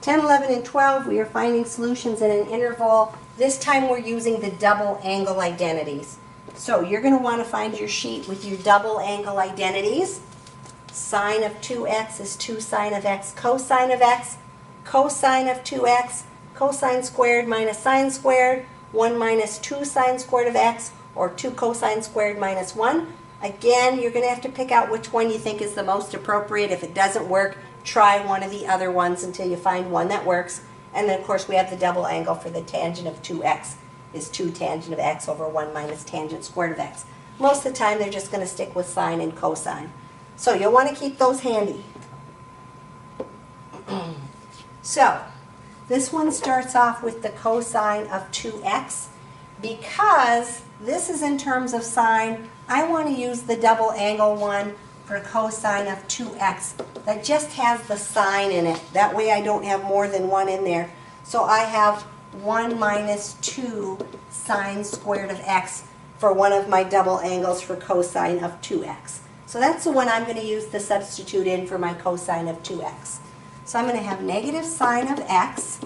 10, 11, and 12, we are finding solutions in an interval. This time we're using the double angle identities. So you're going to want to find your sheet with your double angle identities. Sine of 2x is 2 sine of x cosine of x. Cosine of 2x, cosine squared minus sine squared, 1 minus 2 sine squared of x, or 2 cosine squared minus 1. Again, you're going to have to pick out which one you think is the most appropriate. If it doesn't work, try one of the other ones until you find one that works. And then, of course, we have the double angle for the tangent of 2x is 2 tangent of x over 1 minus tangent squared of x. Most of the time, they're just going to stick with sine and cosine. So you'll want to keep those handy. So this one starts off with the cosine of 2x. Because this is in terms of sine, I want to use the double angle one for cosine of 2x. That just has the sine in it. That way I don't have more than one in there. So I have 1 minus 2 sine squared of x for one of my double angles for cosine of 2x. So that's the one I'm going to use to substitute in for my cosine of 2x. So I'm going to have negative sine of x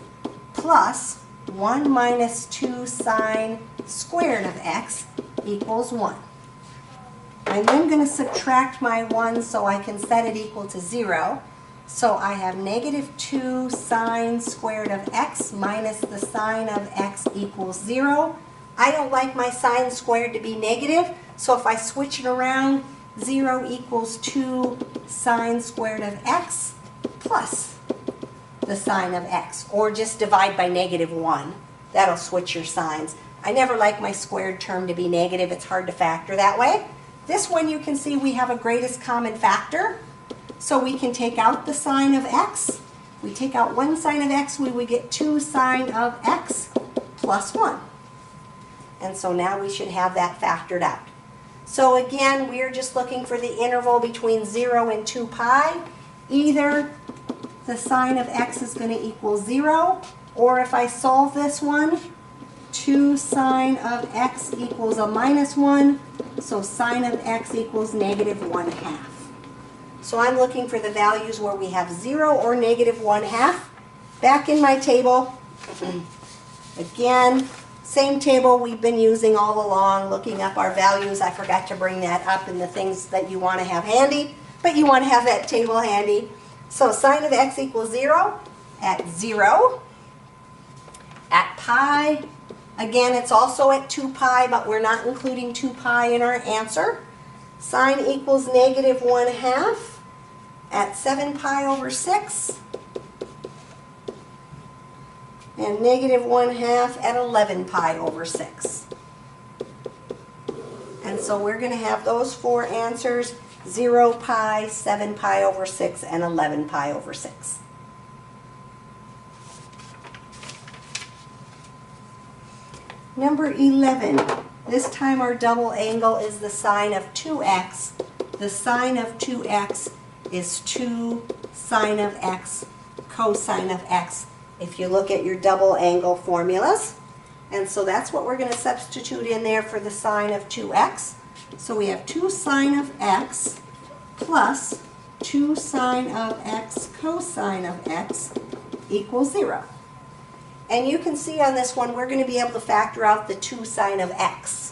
plus 1 minus 2 sine squared of x equals 1. I'm then going to subtract my 1 so I can set it equal to 0. So I have negative 2 sine squared of x minus the sine of x equals 0. I don't like my sine squared to be negative, so if I switch it around, 0 equals 2 sine squared of x plus the sine of x, or just divide by negative 1. That'll switch your signs. I never like my squared term to be negative. It's hard to factor that way. This one you can see we have a greatest common factor. So we can take out the sine of x. We take out 1 sine of x, we would get 2 sine of x plus 1. And so now we should have that factored out. So again, we are just looking for the interval between 0 and 2 pi. Either the sine of x is going to equal 0, or if I solve this one, 2 sine of x equals a minus 1, so sine of x equals negative 1/2. So I'm looking for the values where we have 0 or negative 1/2. Back in my table, again, same table we've been using all along, looking up our values. I forgot to bring that up in the things that you want to have handy, but you want to have that table handy. So sine of x equals 0 at 0. At pi, again, it's also at 2 pi, but we're not including 2 pi in our answer. Sine equals negative 1/2 at 7 pi over 6. And negative 1/2 at 11 pi over 6. And so we're going to have those 4 answers: 0 pi, 7 pi over 6, and 11 pi over 6. Number 11. This time our double angle is the sine of 2x. The sine of 2x is 2 sine of x cosine of x, if you look at your double angle formulas. And so that's what we're going to substitute in there for the sine of 2x. So we have 2 sine of x plus 2 sine of x cosine of x equals 0. And you can see on this one, we're going to be able to factor out the 2 sine of x.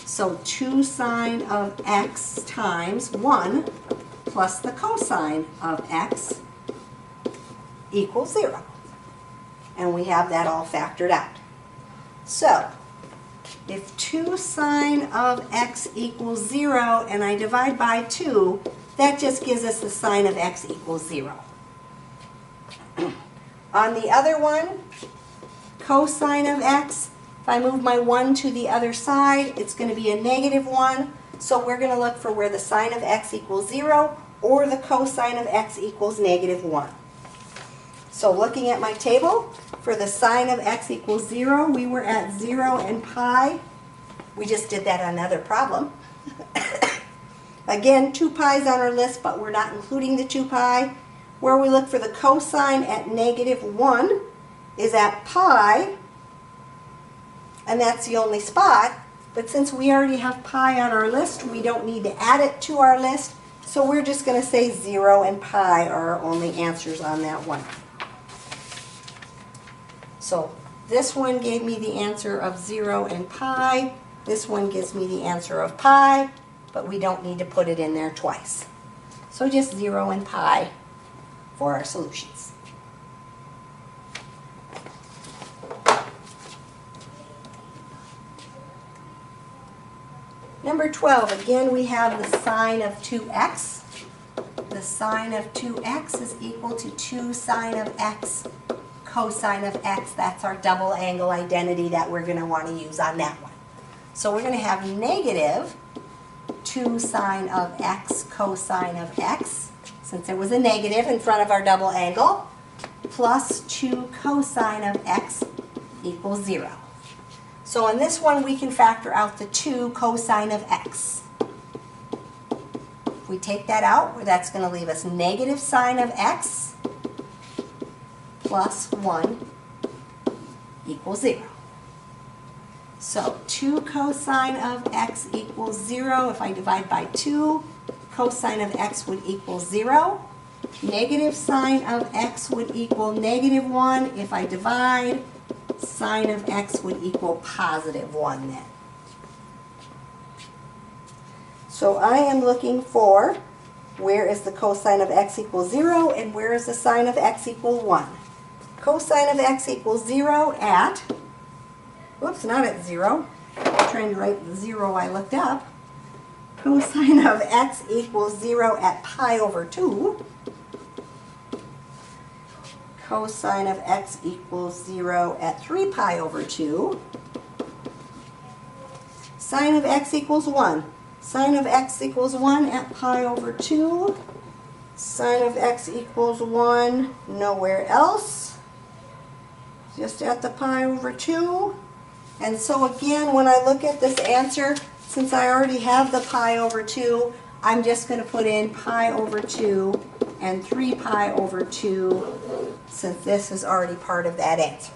So 2 sine of x times 1 plus the cosine of x equals 0. And we have that all factored out. So if 2 sine of x equals 0 and I divide by 2, that just gives us the sine of x equals 0. On the other one, cosine of x, if I move my 1 to the other side, it's going to be a negative 1. So we're going to look for where the sine of x equals 0 or the cosine of x equals negative 1. So looking at my table, for the sine of x equals 0, we were at 0 and pi. We just did that on another problem. Again, 2 pi's on our list, but we're not including the 2 pi. Where we look for the cosine at negative 1 is at pi, and that's the only spot. But since we already have pi on our list, we don't need to add it to our list. So we're just going to say 0 and pi are our only answers on that one. So this one gave me the answer of 0 and pi. This one gives me the answer of pi, but we don't need to put it in there twice. So just 0 and pi for our solutions. Number 12, again we have the sine of 2x. The sine of 2x is equal to 2 sine of x cosine of x. That's our double angle identity that we're going to want to use on that one. So we're going to have negative 2 sine of x cosine of x, since there was a negative in front of our double angle, plus 2 cosine of x equals 0. So on this one we can factor out the 2 cosine of x. If we take that out, that's going to leave us negative sine of x plus 1 equals 0. So 2 cosine of x equals 0. If I divide by 2, cosine of x would equal 0. Negative sine of x would equal negative 1. If I divide, sine of x would equal positive 1 then. So I am looking for where is the cosine of x equals 0 and where is the sine of x equal 1. Cosine of x equals 0 at, whoops, not at 0. I'm trying to write the 0 I looked up. Cosine of x equals 0 at pi over 2. Cosine of x equals 0 at 3 pi over 2. Sine of x equals 1. Sine of x equals 1 at pi over 2. Sine of x equals 1 nowhere else. Just at the pi over 2. And so again, when I look at this answer, since I already have the pi over 2, I'm just going to put in pi over 2 and 3 pi over 2, since this is already part of that answer.